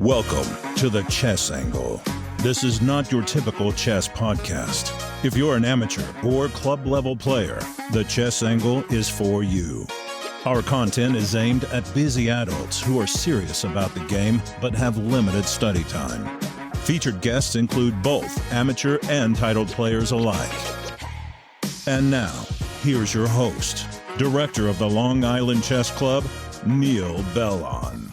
Welcome to the Chess Angle. This is not your typical chess podcast. If you're an amateur or club-level player, the Chess Angle is for you. Our content is aimed at busy adults who are serious about the game but have limited study time. Featured guests include both amateur and titled players alike. And now, here's your host, Director of the Long Island Chess Club, Neal Bellon.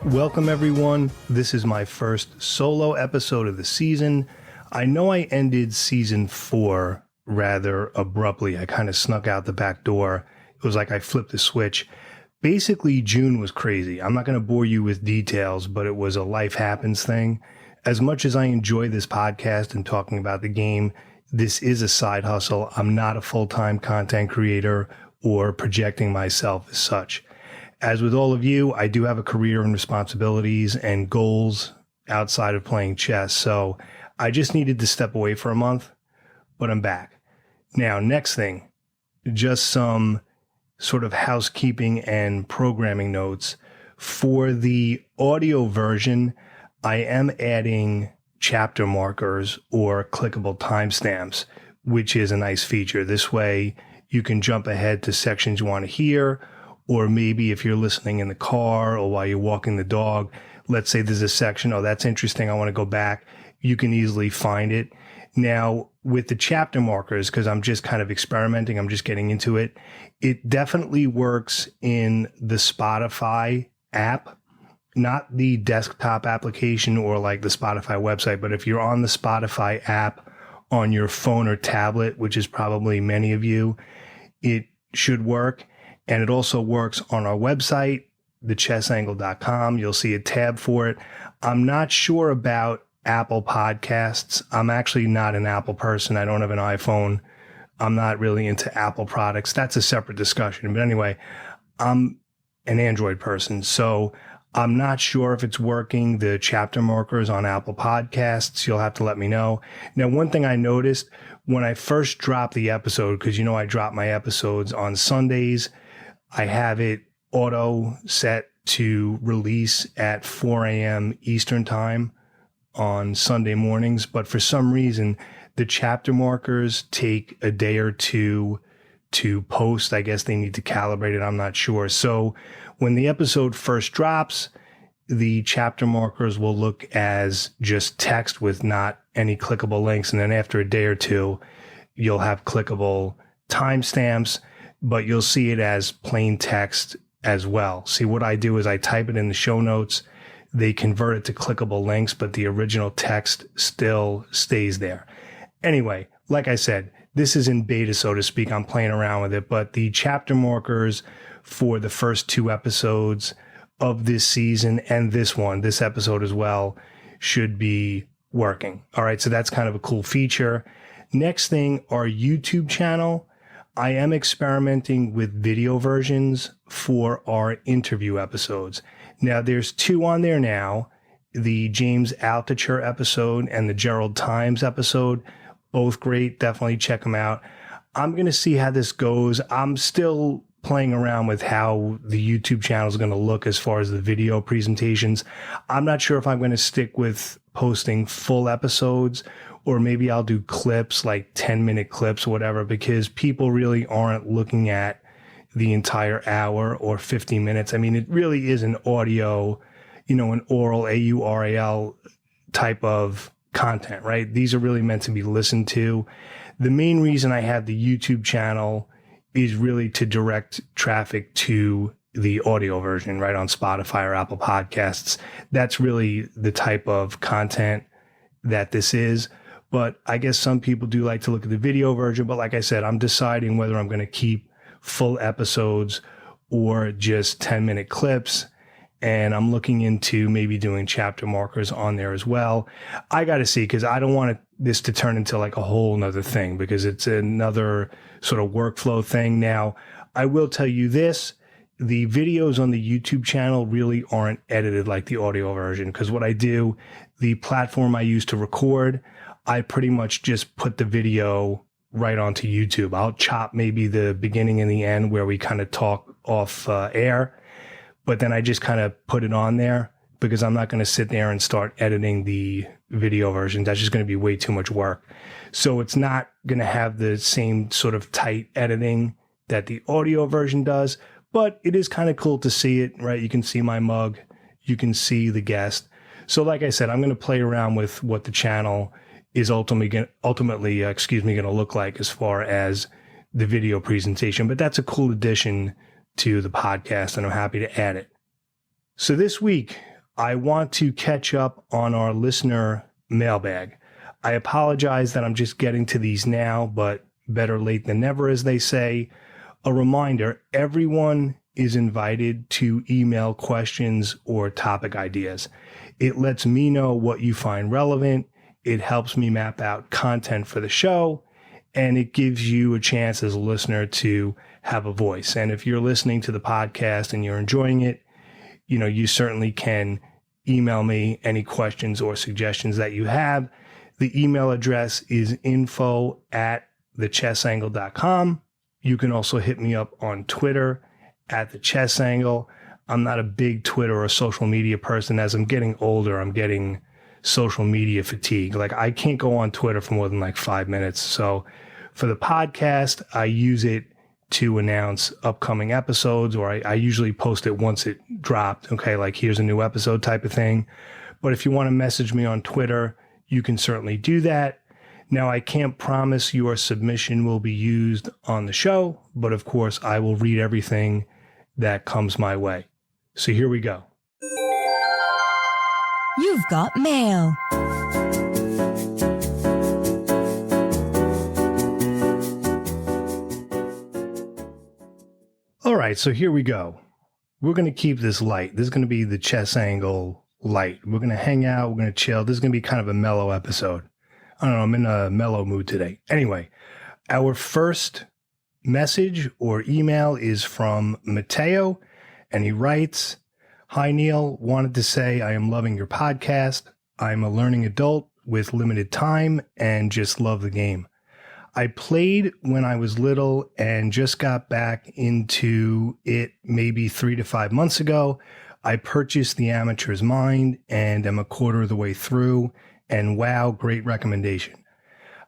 Welcome, everyone. This is my first solo episode of the season. I know I ended season 4 rather abruptly. I kind of snuck out the back door. It was like I flipped the switch. Basically, June was crazy. I'm not going to bore you with details, but it was a life happens thing. As much as I enjoy this podcast and talking about the game, this is a side hustle. I'm not a full-time content creator or projecting myself as such. As with all of you, I do have a career and responsibilities and goals outside of playing chess. So I just needed to step away for a month, but I'm back. Now, next thing, just some sort of housekeeping and programming notes. For the audio version, I am adding chapter markers or clickable timestamps, which is a nice feature. This way you can jump ahead to sections you want to hear, or maybe if you're listening in the car or while you're walking the dog, let's say there's a section, oh, that's interesting, I want to go back. You can easily find it. Now, with the chapter markers, because I'm just kind of experimenting, I'm just getting into it, it definitely works in the Spotify app, not the desktop application or like the Spotify website, but if you're on the Spotify app on your phone or tablet, which is probably many of you, it should work. And it also works on our website, thechessangle.com. You'll see a tab for it. I'm not sure about Apple Podcasts. I'm actually not an Apple person. I don't have an iPhone. I'm not really into Apple products. That's a separate discussion. But anyway, I'm an Android person. So I'm not sure if it's working, the chapter markers on Apple Podcasts. You'll have to let me know. Now, one thing I noticed when I first dropped the episode, because you know I drop my episodes on Sundays, I have it auto set to release at 4 a.m. Eastern time on Sunday mornings. But for some reason, the chapter markers take a day or two to post. I guess they need to calibrate it. I'm not sure. So when the episode first drops, the chapter markers will look as just text with not any clickable links. And then after a day or two, you'll have clickable timestamps, but you'll see it as plain text as well. See, what I do is I type it in the show notes. They convert it to clickable links, but the original text still stays there. Anyway, like I said, this is in beta, so to speak. I'm playing around with it, but the chapter markers for the first 2 episodes of this season and this episode as well, should be working. All right, so that's kind of a cool feature. Next thing, our YouTube channel. I am experimenting with video versions for our interview episodes. Now, there's 2 on there now, the James Altucher episode and the Gerald Times episode. Both great. Definitely check them out. I'm going to see how this goes. I'm still playing around with how the YouTube channel is going to look as far as the video presentations. I'm not sure if I'm going to stick with posting full episodes, or maybe I'll do clips, like 10-minute clips or whatever, because people really aren't looking at the entire hour or 50 minutes. I mean, it really is an audio, an oral AURAL type of content, right? These are really meant to be listened to. The main reason I have the YouTube channel is really to direct traffic to the audio version, right, on Spotify or Apple Podcasts. That's really the type of content that this is. But I guess some people do like to look at the video version. But like I said, I'm deciding whether I'm going to keep full episodes or just 10-minute clips. And I'm looking into maybe doing chapter markers on there as well. I got to see, because I don't want this to turn into like a whole nother thing, because it's another sort of workflow thing. Now, I will tell you this. The videos on the YouTube channel really aren't edited like the audio version, because what I do, the platform I use to record, I pretty much just put the video right onto YouTube. I'll chop maybe the beginning and the end where we kind of talk off air, but then I just kind of put it on there because I'm not going to sit there and start editing the video version. That's just going to be way too much work. So it's not going to have the same sort of tight editing that the audio version does, but it is kind of cool to see it, right? You can see my mug, you can see the guest. So like I said, I'm going to play around with what the channel is ultimately going to look like as far as the video presentation, but that's a cool addition to the podcast, and I'm happy to add it. So this week, I want to catch up on our listener mailbag. I apologize that I'm just getting to these now, but better late than never, as they say. A reminder, everyone is invited to email questions or topic ideas. It lets me know what you find relevant. It helps me map out content for the show, and it gives you a chance as a listener to have a voice. And if you're listening to the podcast and you're enjoying it, you certainly can email me any questions or suggestions that you have. The email address is info@thechessangle.com. You can also hit me up on Twitter @thechessangle. I'm not a big Twitter or social media person. As I'm getting older, I'm getting social media fatigue. Like, I can't go on Twitter for more than like 5 minutes. So for the podcast, I use it to announce upcoming episodes, or I usually post it once it dropped. Okay, like here's a new episode type of thing. But if you want to message me on Twitter, you can certainly do that. Now, I can't promise your submission will be used on the show, but of course, I will read everything that comes my way. So here we go. You've got mail. All right, so here we go. We're going to keep this light. This is going to be the Chess Angle light. We're going to hang out. We're going to chill. This is going to be kind of a mellow episode. I don't know. I'm in a mellow mood today. Anyway, our first message or email is from Mateo, and he writes, "Hi, Neal. Wanted to say I am loving your podcast. I'm a learning adult with limited time and just love the game. I played when I was little and just got back into it maybe 3 to 5 months ago. I purchased The Amateur's Mind and am a quarter of the way through, and wow, great recommendation.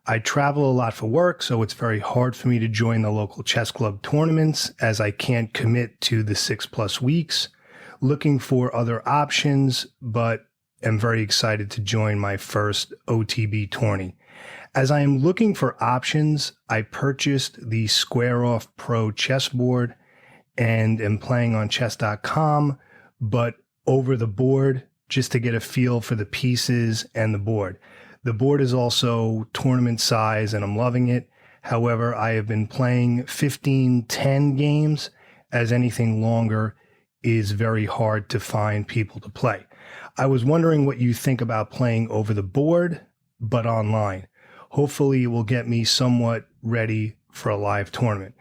I travel a lot for work, so it's very hard for me to join the local chess club tournaments as I can't commit to the 6+ weeks. Looking for other options, but am very excited to join my first OTB tourney. As I am looking for options, I purchased the Square Off Pro chessboard and am playing on chess.com, but over the board just to get a feel for the pieces and the board. The board is also tournament size and I'm loving it. However, I have been playing 15-10 games, as anything longer is very hard to find people to play. I was wondering what you think about playing over the board, but online. Hopefully it will get me somewhat ready for a live tournament."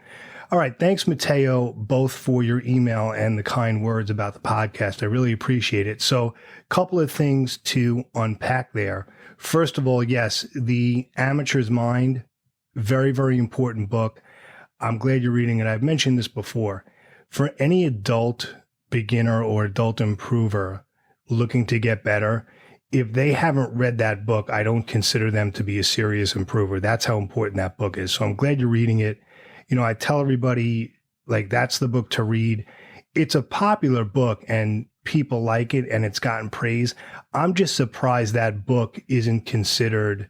All right. Thanks, Mateo, both for your email and the kind words about the podcast. I really appreciate it. So a couple of things to unpack there. First of all, yes, The Amateur's Mind, very, very important book. I'm glad you're reading it. I've mentioned this before. For any adult beginner or adult improver looking to get better, if they haven't read that book, I don't consider them to be a serious improver. That's how important that book is. So I'm glad you're reading it. I tell everybody, like, that's the book to read. It's a popular book and people like it and it's gotten praise. I'm just surprised that book isn't considered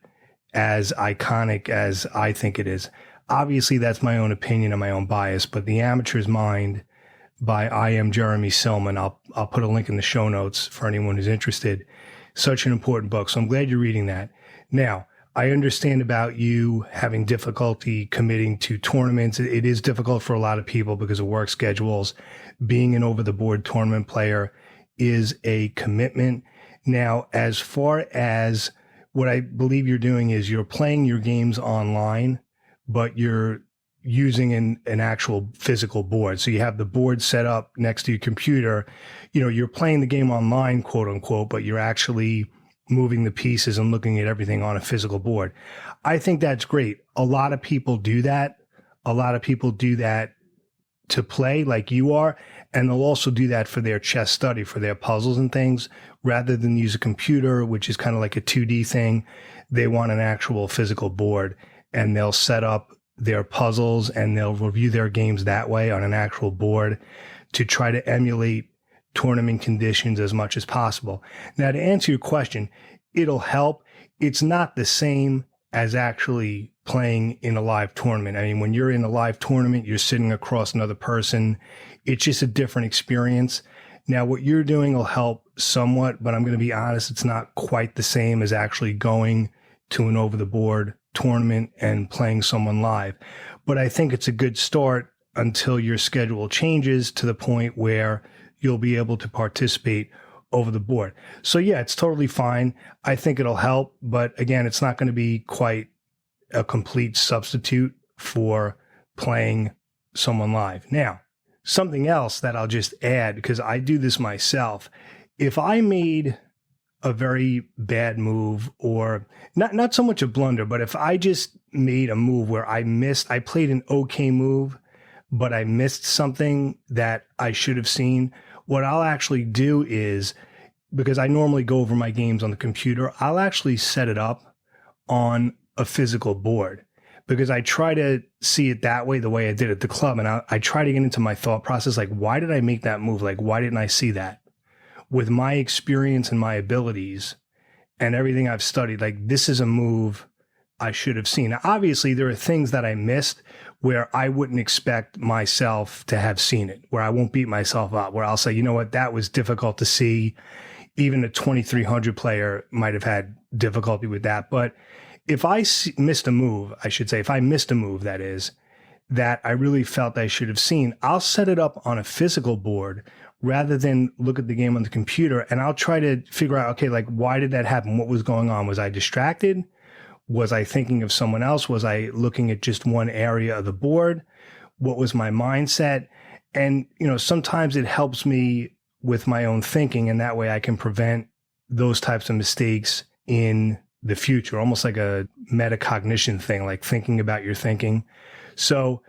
as iconic as I think it is. Obviously, that's my own opinion and my own bias, but The Amateur's Mind by I am Jeremy Silman. I'll put a link in the show notes for anyone who's interested. Such an important book. So I'm glad you're reading that. Now, I understand about you having difficulty committing to tournaments. It is difficult for a lot of people because of work schedules. Being an over-the-board tournament player is a commitment. Now, as far as what I believe you're doing is you're playing your games online, but you're using an actual physical board. So you have the board set up next to your computer. You're playing the game online, quote unquote, but you're actually moving the pieces and looking at everything on a physical board. I think that's great. A lot of people do that. A lot of people do that to play like you are. And they'll also do that for their chess study, for their puzzles and things, rather than use a computer, which is kind of like a 2D thing. They want an actual physical board, and they'll set up their puzzles and they'll review their games that way on an actual board to try to emulate tournament conditions as much as possible. Now, to answer your question, it'll help. It's not the same as actually playing in a live tournament. I mean, when you're in a live tournament, you're sitting across another person. It's just a different experience. Now, what you're doing will help somewhat, but I'm going to be honest, it's not quite the same as actually going to an over-the-board tournament and playing someone live. But I think it's a good start until your schedule changes to the point where you'll be able to participate over the board. So yeah, it's totally fine. I think it'll help, but again, it's not going to be quite a complete substitute for playing someone live. Now, something else that I'll just add, because I do this myself, if I made a very bad move, or not so much a blunder, but if I just made a move where I played an okay move, but I missed something that I should have seen, what I'll actually do is, because I normally go over my games on the computer, I'll actually set it up on a physical board, because I try to see it that way, the way I did at the club. And I try to get into my thought process, like, why did I make that move? Like, why didn't I see that? With my experience and my abilities and everything I've studied, like, this is a move I should have seen. Now, obviously, there are things that I missed where I wouldn't expect myself to have seen it, where I won't beat myself up, where I'll say, you know what, that was difficult to see. Even a 2300 player might have had difficulty with that. But if I missed a move, I should say, if I missed a move, that is, that I really felt I should have seen, I'll set it up on a physical board rather than look at the game on the computer. And I'll try to figure out, okay, like, why did that happen? What was going on? Was I distracted? Was I thinking of someone else? Was I looking at just one area of the board? What was my mindset? And, you know, sometimes it helps me with my own thinking, and that way I can prevent those types of mistakes in the future, almost like a metacognition thing, like thinking about your thinking. So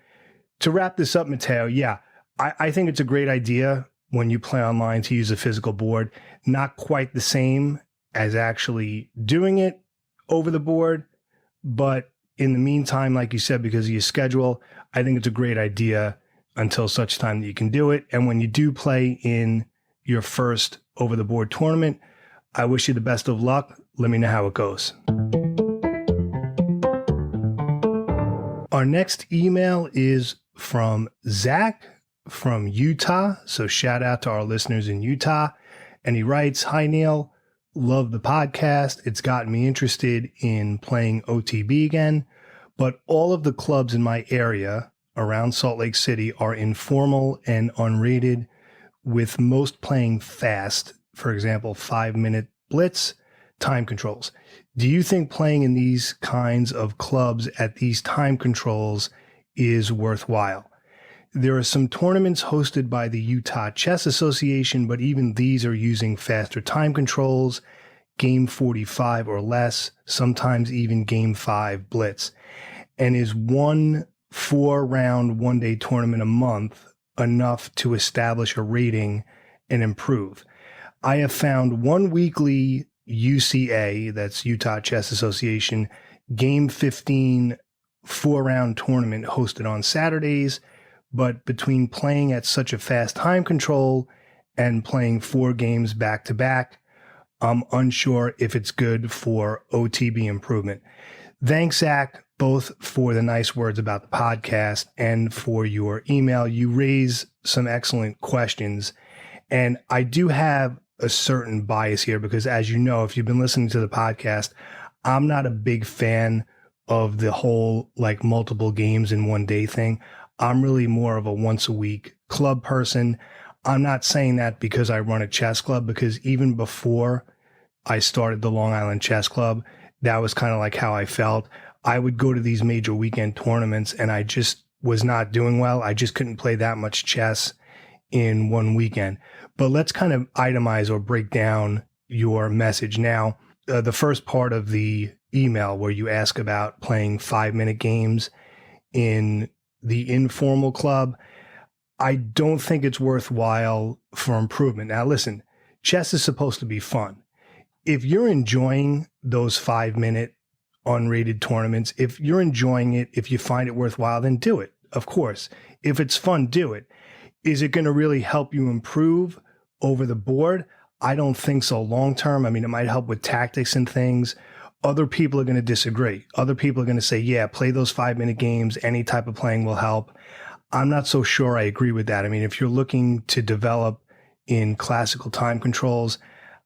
to wrap this up, Matteo, yeah, I think it's a great idea when you play online to use a physical board. Not quite the same as actually doing it over the board, but in the meantime, like you said, because of your schedule, I think it's a great idea until such time that you can do it. And when you do play in your first over-the-board tournament, I wish you the best of luck. Let me know how it goes. Our next email is from Zach from Utah. So shout out to our listeners in Utah. And he writes, "Hi, Neal. Love the podcast. It's gotten me interested in playing OTB again, but all of the clubs in my area around Salt Lake City are informal and unrated, with most playing fast, for example, 5-minute blitz time controls. Do you think playing in these kinds of clubs at these time controls is worthwhile? There are some tournaments hosted by the Utah Chess Association, but even these are using faster time controls, game 45 or less, sometimes even game 5 blitz. And is one 4-round one-day tournament a month enough to establish a rating and improve? I have found one weekly UCA, that's Utah Chess Association, game 15 4-round tournament hosted on Saturdays, but between playing at such a fast time control and playing 4 games back to back, I'm unsure if it's good for OTB improvement. Thanks, Zach, both for the nice words about the podcast and for your email. You raise some excellent questions, and I do have a certain bias here because, as you know, if you've been listening to the podcast, I'm not a big fan of the whole like multiple games in one day thing. I'm really more of a once a week club person. I'm not saying that because I run a chess club, because even before I started the Long Island Chess Club, that was kind of like how I felt. I would go to these major weekend tournaments and I just was not doing well. I just couldn't play that much chess in one weekend. But let's kind of itemize or break down your message. Now, the first part of the email where you ask about playing 5-minute games in the informal club, I don't think it's worthwhile for improvement. Now, listen, chess is supposed to be fun. If you're enjoying those 5-minute unrated tournaments, if you're enjoying it, if you find it worthwhile, then do it. Of course, if it's fun, do it. Is it going to really help you improve over the board? I don't think so long term. I mean, it might help with tactics and things. Other people are going to disagree. Other people are going to say, yeah, play those 5-minute games. Any type of playing will help. I'm not so sure I agree with that. I mean, if you're looking to develop in classical time controls,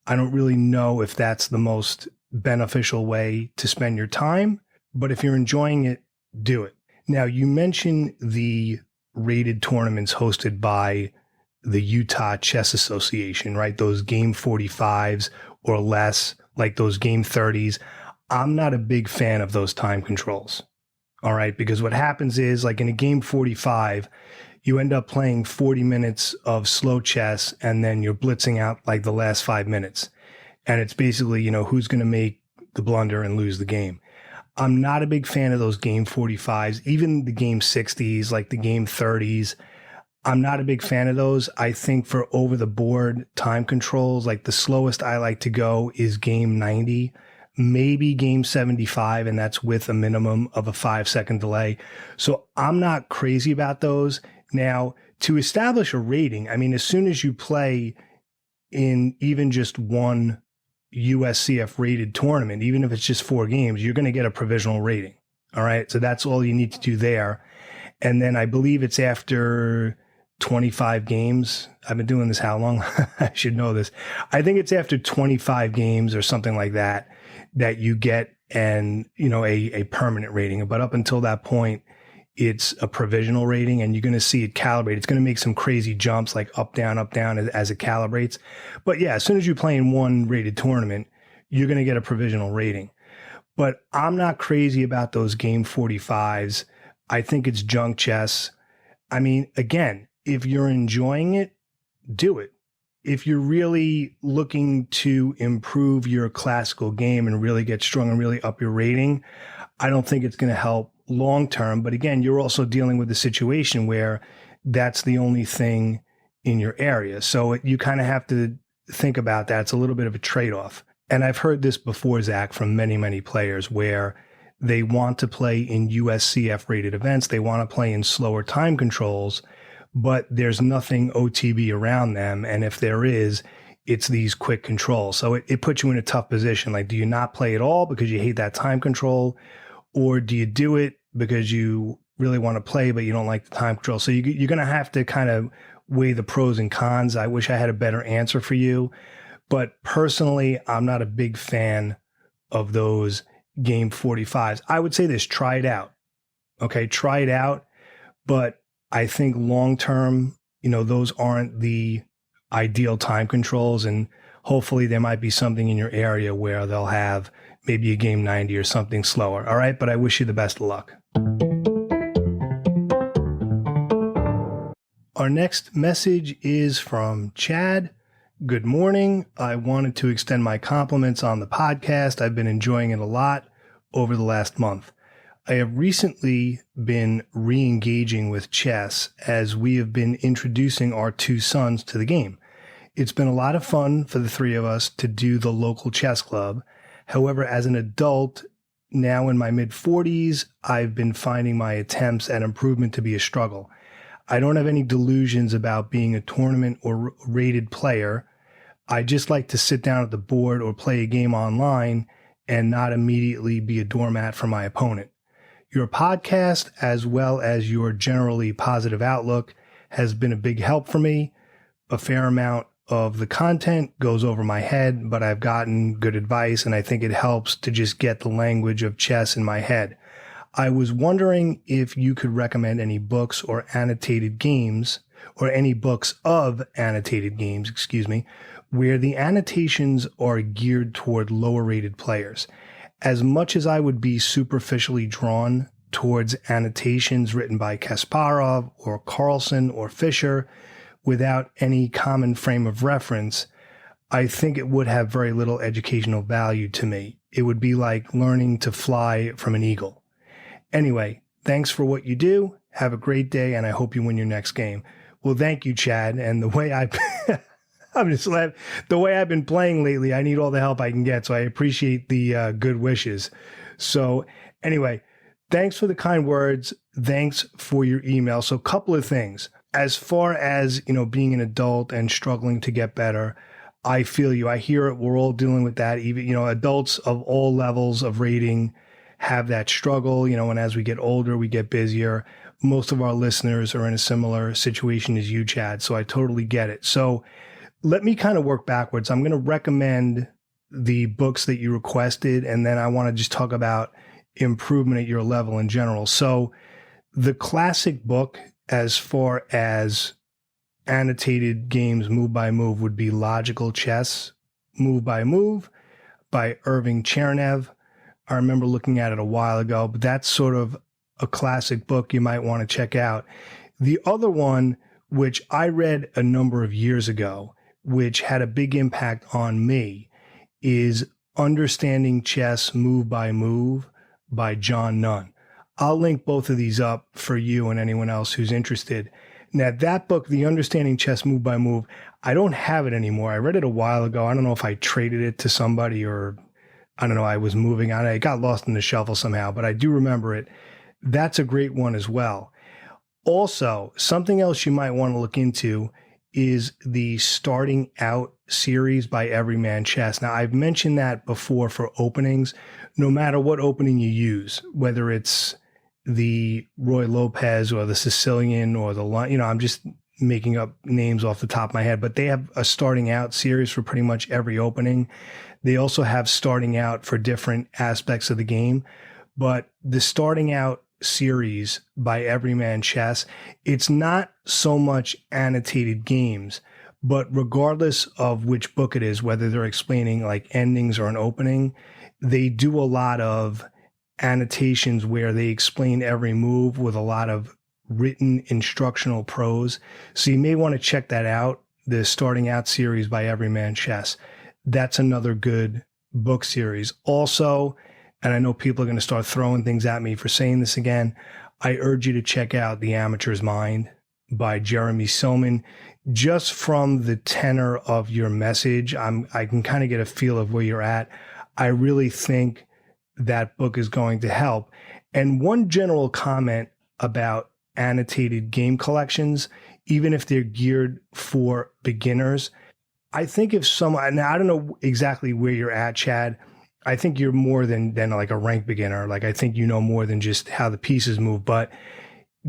I don't really know if that's the most beneficial way to spend your time. But if you're enjoying it, do it. Now, you mentioned the rated tournaments hosted by the Utah Chess Association, right? Those game 45s or less, like those game 30s. I'm not a big fan of those time controls. All right. Because what happens is, like in a game 45, you end up playing 40 minutes of slow chess and then you're blitzing out like the last 5 minutes. And it's basically, you know, who's going to make the blunder and lose the game. I'm not a big fan of those game 45s, even the game 60s, like the game 30s. I'm not a big fan of those. I think for over the board time controls, like the slowest I like to go is game 90, maybe game 75, and that's with a minimum of a 5-second delay. So I'm not crazy about those. Now, to establish a rating, I mean, as soon as you play in even just one USCF rated tournament, even if it's just 4 games, you're going to get a provisional rating. All right. So that's all you need to do there. And then I believe it's after 25 games. I've been doing this how long? I should know this. I think it's after 25 games or something like that, that you get a permanent rating. But up until that point, it's a provisional rating, and you're going to see it calibrate. It's going to make some crazy jumps, like up, down, as it calibrates. But yeah, as soon as you play in one rated tournament, you're going to get a provisional rating. But I'm not crazy about those game 45s. I think it's junk chess. I mean, again, if you're enjoying it, do it. If you're really looking to improve your classical game and really get strong and really up your rating, I don't think it's going to help long term. But again, you're also dealing with a situation where that's the only thing in your area. So you kind of have to think about that. It's a little bit of a trade-off. And I've heard this before, Zach, from many, many players where they want to play in USCF rated events. They want to play in slower time controls, but there's nothing OTB around them. And if there is, it's these quick controls. So it puts you in a tough position. Like, do you not play at all because you hate that time control? Or do you do it because you really want to play, but you don't like the time control? So you're going to have to kind of weigh the pros and cons. I wish I had a better answer for you. But personally, I'm not a big fan of those game 45s. I would say this, try it out. Okay, try it out. But I think long term, those aren't the ideal time controls. And hopefully there might be something in your area where they'll have maybe a game 90 or something slower. All right. But I wish you the best of luck. Our next message is from Chad. Good morning. I wanted to extend my compliments on the podcast. I've been enjoying it a lot over the last month. I have recently been re-engaging with chess as we have been introducing our 2 sons to the game. It's been a lot of fun for the 3 of us to do the local chess club. However, as an adult, now in my mid-40s, I've been finding my attempts at improvement to be a struggle. I don't have any delusions about being a tournament or rated player. I just like to sit down at the board or play a game online and not immediately be a doormat for my opponent. Your podcast, as well as your generally positive outlook, has been a big help for me. A fair amount of the content goes over my head, but I've gotten good advice, and I think it helps to just get the language of chess in my head. I was wondering if you could recommend any books or annotated games, or any books of annotated games, where the annotations are geared toward lower rated players. As much as I would be superficially drawn towards annotations written by Kasparov or Carlsen or Fischer without any common frame of reference, I think it would have very little educational value to me. It would be like learning to fly from an eagle. Anyway, thanks for what you do. Have a great day, and I hope you win your next game. Well, thank you, Chad. And the way I'm just laughing. The way I've been playing lately, I need all the help I can get. So I appreciate the good wishes. So anyway, thanks for the kind words. Thanks for your email. So a couple of things. As far as, being an adult and struggling to get better, I feel you. I hear it. We're all dealing with that. Even, adults of all levels of rating have that struggle, and as we get older, we get busier. Most of our listeners are in a similar situation as you, Chad. So I totally get it. So let me kind of work backwards. I'm going to recommend the books that you requested, and then I want to just talk about improvement at your level in general. So the classic book, as far as annotated games move by move, would be Logical Chess Move by Move by Irving Chernev. I remember looking at it a while ago, but that's sort of a classic book you might want to check out. The other one, which I read a number of years ago, which had a big impact on me, is Understanding Chess Move by Move by John Nunn. I'll link both of these up for you and anyone else who's interested. Now, that book, The Understanding Chess Move by Move, I don't have it anymore. I read it a while ago. I don't know if I traded it to somebody or, I don't know, I was moving on. It got lost in the shuffle somehow, but I do remember it. That's a great one as well. Also, something else you might want to look into is the Starting Out series by Everyman Chess. Now, I've mentioned that before for openings. No matter what opening you use, whether it's the Roy Lopez or the Sicilian or the, I'm just making up names off the top of my head, but they have a Starting Out series for pretty much every opening. They also have Starting Out for different aspects of the game. But the Starting Out series by Everyman Chess, it's not so much annotated games, but regardless of which book it is, whether they're explaining like endings or an opening, they do a lot of annotations where they explain every move with a lot of written instructional prose. So you may want to check that out, the Starting Out series by Everyman Chess. That's another good book series. Also, and I know people are going to start throwing things at me for saying this again, I urge you to check out The Amateur's Mind by Jeremy Silman. Just from the tenor of your message, I can kind of get a feel of where you're at. I really think that book is going to help. And one general comment about annotated game collections, even if they're geared for beginners, I think if someone, now I don't know exactly where you're at, Chad, I think you're more than like a rank beginner. Like I think you know more than just how the pieces move, but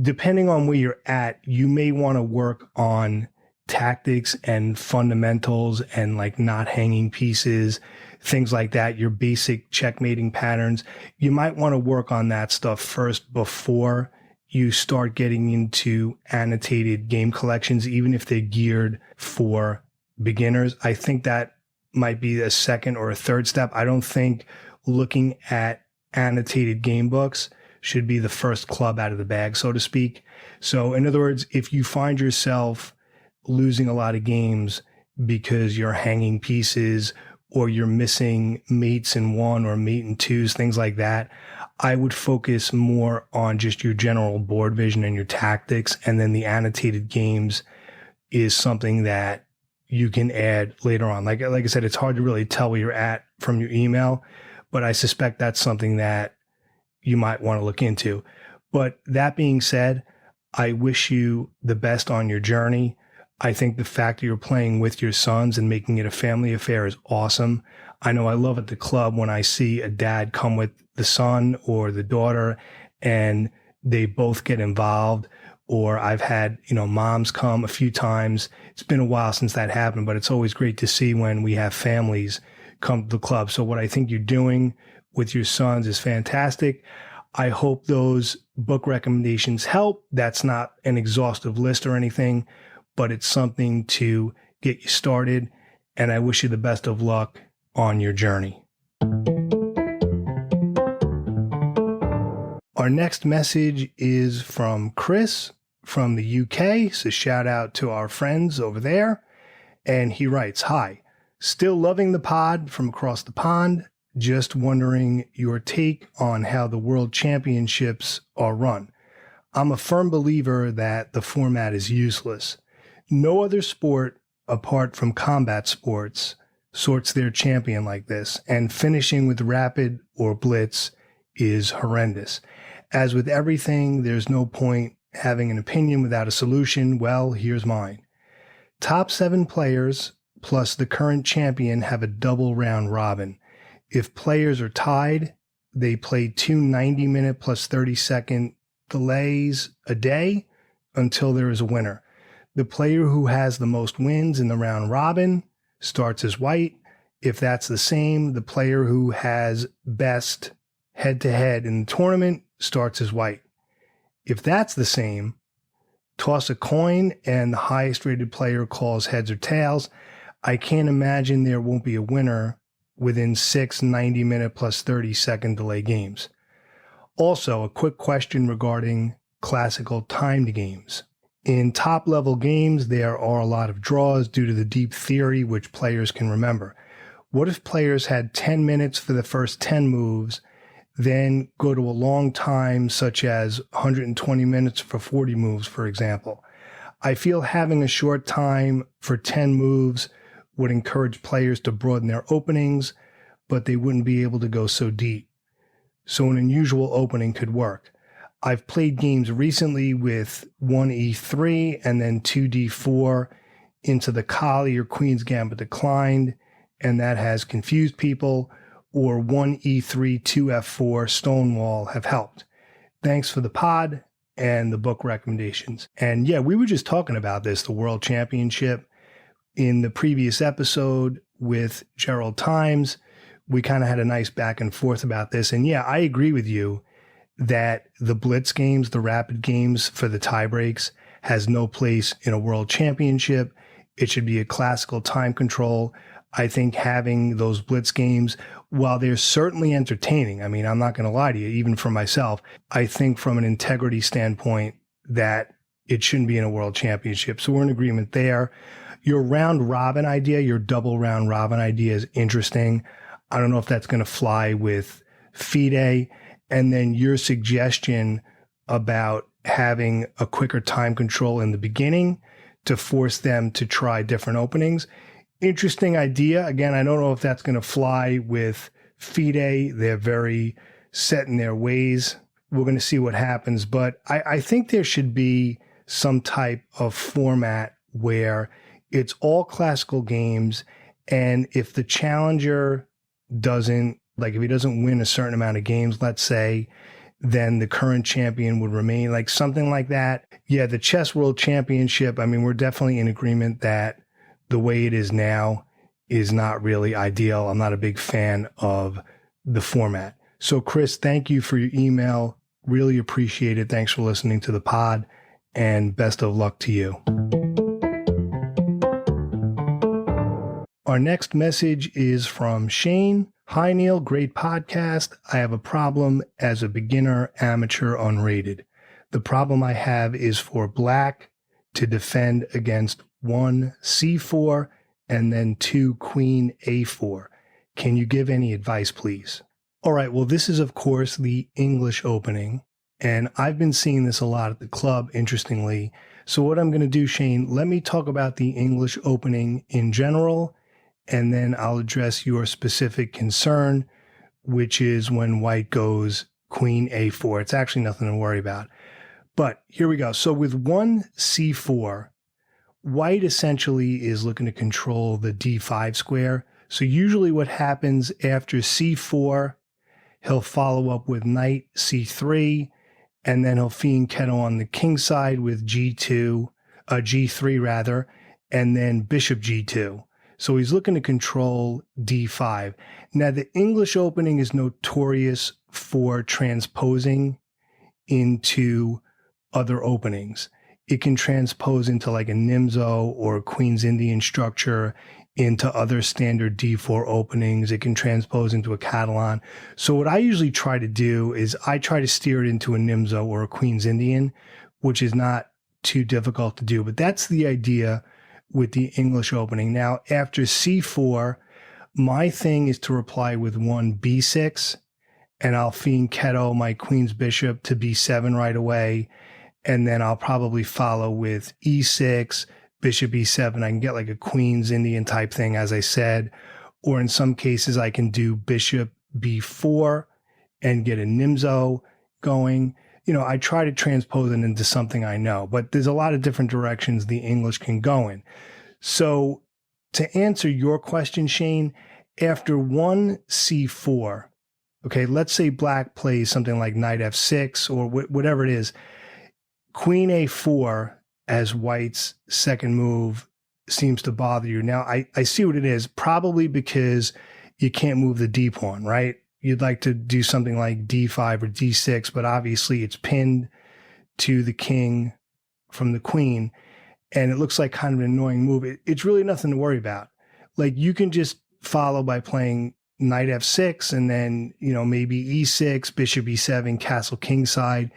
depending on where you're at, you may want to work on tactics and fundamentals and like not hanging pieces, things like that, your basic checkmating patterns. You might want to work on that stuff first before you start getting into annotated game collections, even if they're geared for beginners. I think that might be a second or a third step. I don't think looking at annotated game books should be the first club out of the bag, so to speak. So in other words, if you find yourself losing a lot of games because you're hanging pieces or you're missing mates in one or mate in twos, things like that, I would focus more on just your general board vision and your tactics. And then the annotated games is something that you can add later on. Like I said, it's hard to really tell where you're at from your email, but I suspect that's something that you might want to look into. But that being said, I wish you the best on your journey. I think the fact that you're playing with your sons and making it a family affair is awesome. I know I love at the club when I see a dad come with the son or the daughter and they both get involved. Or I've had, moms come a few times. It's been a while since that happened, but it's always great to see when we have families come to the club. So what I think you're doing with your sons is fantastic. I hope those book recommendations help. That's not an exhaustive list or anything, but it's something to get you started. And I wish you the best of luck on your journey. Our next message is from Chris from the UK. So shout out to our friends over there. And he writes, "Hi, still loving the pod from across the pond. Just wondering your take on how the World Championships are run. I'm a firm believer that the format is useless. No other sport, apart from combat sports, sorts their champion like this, and finishing with rapid or blitz is horrendous. As with everything, there's no point having an opinion without a solution. Well, here's mine. Top 7 players plus the current champion have a double round robin. If players are tied, they play 2 90-minute plus 30-second delays a day until there is a winner. The player who has the most wins in the round robin starts as white. If that's the same, the player who has best head-to-head in the tournament starts as white. If that's the same, toss a coin and the highest rated player calls heads or tails. I can't imagine there won't be a winner within 6 90-minute plus 30-second delay games. Also, a quick question regarding classical timed games. In top-level games, there are a lot of draws due to the deep theory which players can remember. What if players had 10 minutes for the first 10 moves, then go to a long time, such as 120 minutes for 40 moves, for example? I feel having a short time for 10 moves would encourage players to broaden their openings, but they wouldn't be able to go so deep. So an unusual opening could work. I've played games recently with 1E3 and then 2D4 into the collie or queen's gambit declined, and that has confused people, or 1E3, 2F4, stonewall have helped. Thanks for the pod and the book recommendations. And yeah, we were just talking about this, the World Championship. In the previous episode with Gerald Times, we kind of had a nice back and forth about this. And yeah, I agree with you that the blitz games, the rapid games for the tie breaks, has no place in a world championship. It should be a classical time control. I think having those blitz games, while they're certainly entertaining, I mean, I'm not going to lie to you, even for myself, I think from an integrity standpoint that it shouldn't be in a world championship. So we're in agreement there. Your round robin idea, your double round robin idea is interesting. I don't know if that's going to fly with FIDE. And then your suggestion about having a quicker time control in the beginning to force them to try different openings. Interesting idea. Again, I don't know if that's going to fly with FIDE. They're very set in their ways. We're going to see what happens. But I think there should be some type of format where it's all classical games. And if the challenger doesn't, like if he doesn't win a certain amount of games, let's say, then the current champion would remain, like something like that. Yeah, the Chess World Championship, I mean, we're definitely in agreement that the way it is now is not really ideal. I'm not a big fan of the format. So Chris, thank you for your email. Really appreciate it. Thanks for listening to the pod, and best of luck to you. Our next message is from Shane. Hi, Neal. Great podcast. I have a problem as a beginner, amateur, unrated. The problem I have is for black to defend against 1 C4 and then 2 Queen A4. Can you give any advice, please? All right. Well, this is, of course, the English opening, and I've been seeing this a lot at the club, interestingly. So what I'm going to do, Shane, let me talk about the English opening in general, and then I'll address your specific concern, which is when white goes Queen A4. It's actually nothing to worry about. But here we go. So with 1 C4, white essentially is looking to control the D5 square. So usually what happens after C4, he'll follow up with knight C3, and then he'll fiend kettle on the king side with G3 rather, and then bishop G2. So he's looking to control D5. Now, the English opening is notorious for transposing into other openings. It can transpose into like a Nimzo or a Queen's Indian structure, into other standard D4 openings. It can transpose into a Catalan. So what I usually try to do is I try to steer it into a Nimzo or a Queen's Indian, which is not too difficult to do. But that's the idea with the English opening. Now, after C4, my thing is to reply with 1 B6, and I'll fiend kettle my Queen's bishop to B7 right away. And then I'll probably follow with E6, bishop e7. I can get like a Queen's Indian type thing, as I said, or in some cases I can do bishop b4 and get a Nimzo going. I try to transpose it into something I know, but there's a lot of different directions the English can go in. So to answer your question, Shane, after one c4, okay, let's say black plays something like knight f6 or whatever it is, queen a4 as white's second move seems to bother you. Now, I see what it is, probably because you can't move the d pawn, right? You'd like to do something like d5 or d6, but obviously it's pinned to the king from the queen, and it looks like kind of an annoying move. It's really nothing to worry about. Like, you can just follow by playing knight f6 and then, maybe e6, bishop e7, castle kingside.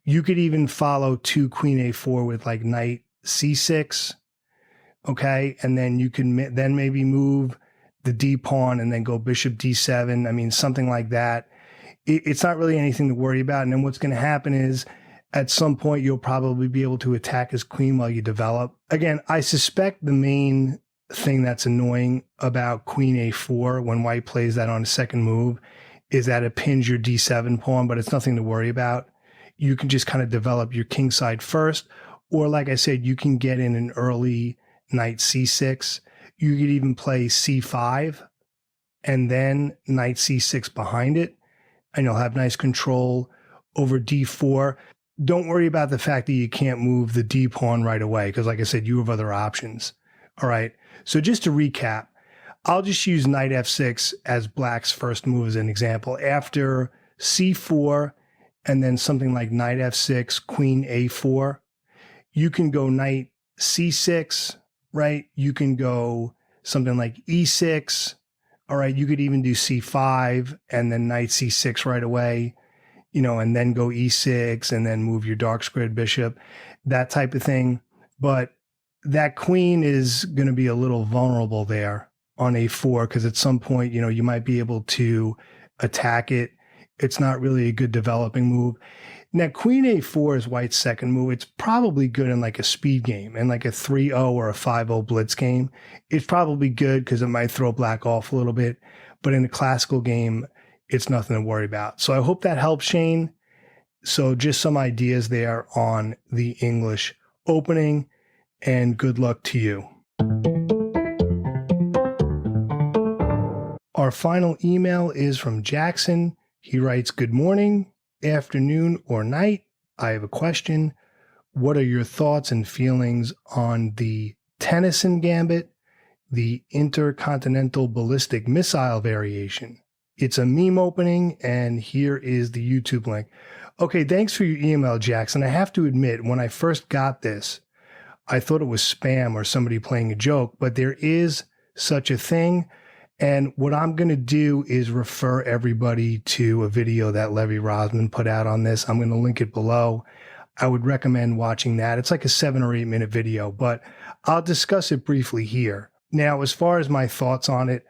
You could even follow to queen a4 with like knight c6, okay? And then you can then maybe move the d pawn and then go bishop d7. I mean, something like that. It's not really anything to worry about. And then what's going to happen is at some point you'll probably be able to attack his queen while you develop. Again, I suspect the main thing that's annoying about queen a4 when white plays that on a second move is that it pins your d7 pawn, but it's nothing to worry about. You can just kind of develop your king side first, or like I said, you can get in an early knight c6. You could even play c5 and then knight c6 behind it, and you'll have nice control over d4. Don't worry about the fact that you can't move the d pawn right away, because like I said, you have other options. All right, so just to recap, I'll just use knight f6 as black's first move as an example. After c4 and then something like knight f6, queen a4, you can go knight c6, right? You can go something like e6. All right, you could even do c5 and then knight c6 right away, and then go e6 and then move your dark squared bishop, that type of thing. But that queen is going to be a little vulnerable there on a4, because at some point, you might be able to attack it. It's not really a good developing move. Now, queen a4 is white's second move. It's probably good in like a speed game, and like a 3-0 or a 5-0 blitz game. It's probably good because it might throw black off a little bit, but in a classical game, it's nothing to worry about. So I hope that helps, Shane. So just some ideas there on the English opening, and good luck to you. Our final email is from Jackson. He writes, "Good morning, afternoon, or night. I have a question. What are your thoughts and feelings on the Tennyson Gambit, the Intercontinental Ballistic Missile Variation? It's a meme opening, and here is the YouTube link." Okay, thanks for your email, Jackson. I have to admit, when I first got this, I thought it was spam or somebody playing a joke, but there is such a thing. And what I'm going to do is refer everybody to a video that Levy Rosman put out on this. I'm going to link it below. I would recommend watching that. It's like a 7 or 8 minute video, but I'll discuss it briefly here. Now, as far as my thoughts on it,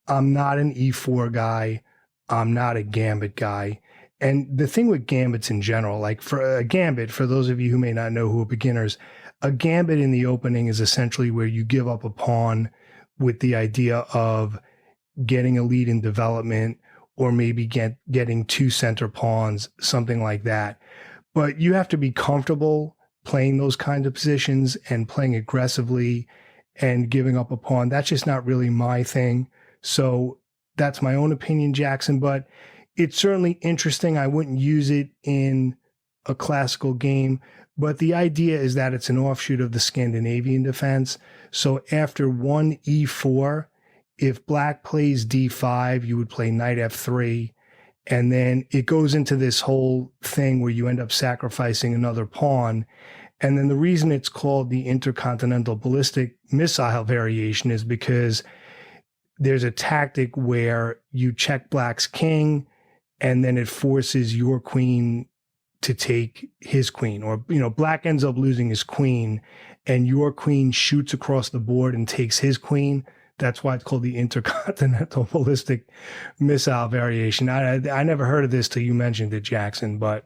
I'm not an E4 guy. I'm not a gambit guy. And the thing with gambits in general, like for a gambit, for those of you who may not know who are beginners, a gambit in the opening is essentially where you give up a pawn with the idea of getting a lead in development, or maybe getting 2 center pawns, something like that. But you have to be comfortable playing those kinds of positions and playing aggressively and giving up a pawn. That's just not really my thing. So that's my own opinion, Jackson, but it's certainly interesting. I wouldn't use it in a classical game, but the idea is that it's an offshoot of the Scandinavian defense. So after one e4, if black plays d5, you would play knight f3, and then it goes into this whole thing where you end up sacrificing another pawn. And then the reason it's called the Intercontinental Ballistic Missile Variation is because there's a tactic where you check black's king, and then it forces your queen to take his queen, or, black ends up losing his queen and your queen shoots across the board and takes his queen. That's why it's called the Intercontinental Ballistic Missile Variation. I never heard of this till you mentioned it, Jackson, but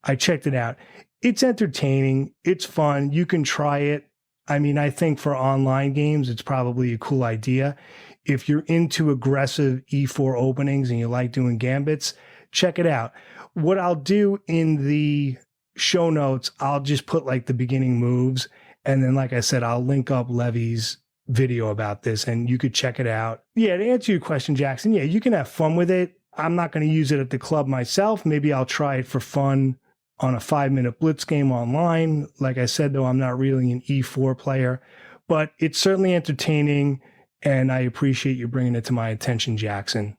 I checked it out. It's entertaining. It's fun. You can try it. I mean, I think for online games, it's probably a cool idea. If you're into aggressive E4 openings and you like doing gambits, check it out. What I'll do in the show notes, I'll just put like the beginning moves. And then, like I said, I'll link up Levy's video about this and you could check it out. Yeah, to answer your question, Jackson, yeah, you can have fun with it. I'm not going to use it at the club myself. Maybe I'll try it for fun on a 5-minute blitz game online. Like I said, though, I'm not really an E4 player, but it's certainly entertaining, and I appreciate you bringing it to my attention, Jackson.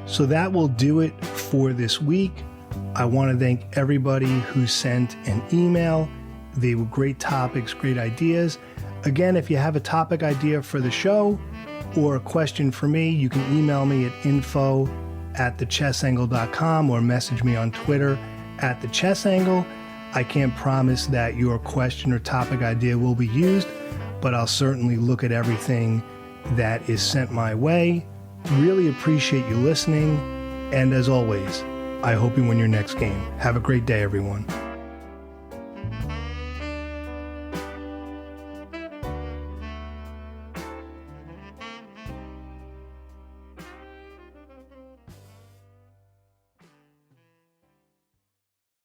So that will do it for this week. I want to thank everybody who sent an email. They were great topics, great ideas. Again, if you have a topic idea for the show or a question for me, you can email me at info@thechessangle.com or message me on Twitter @thechessangle. I can't promise that your question or topic idea will be used, but I'll certainly look at everything that is sent my way. Really appreciate you listening. And as always, I hope you win your next game. Have a great day, everyone.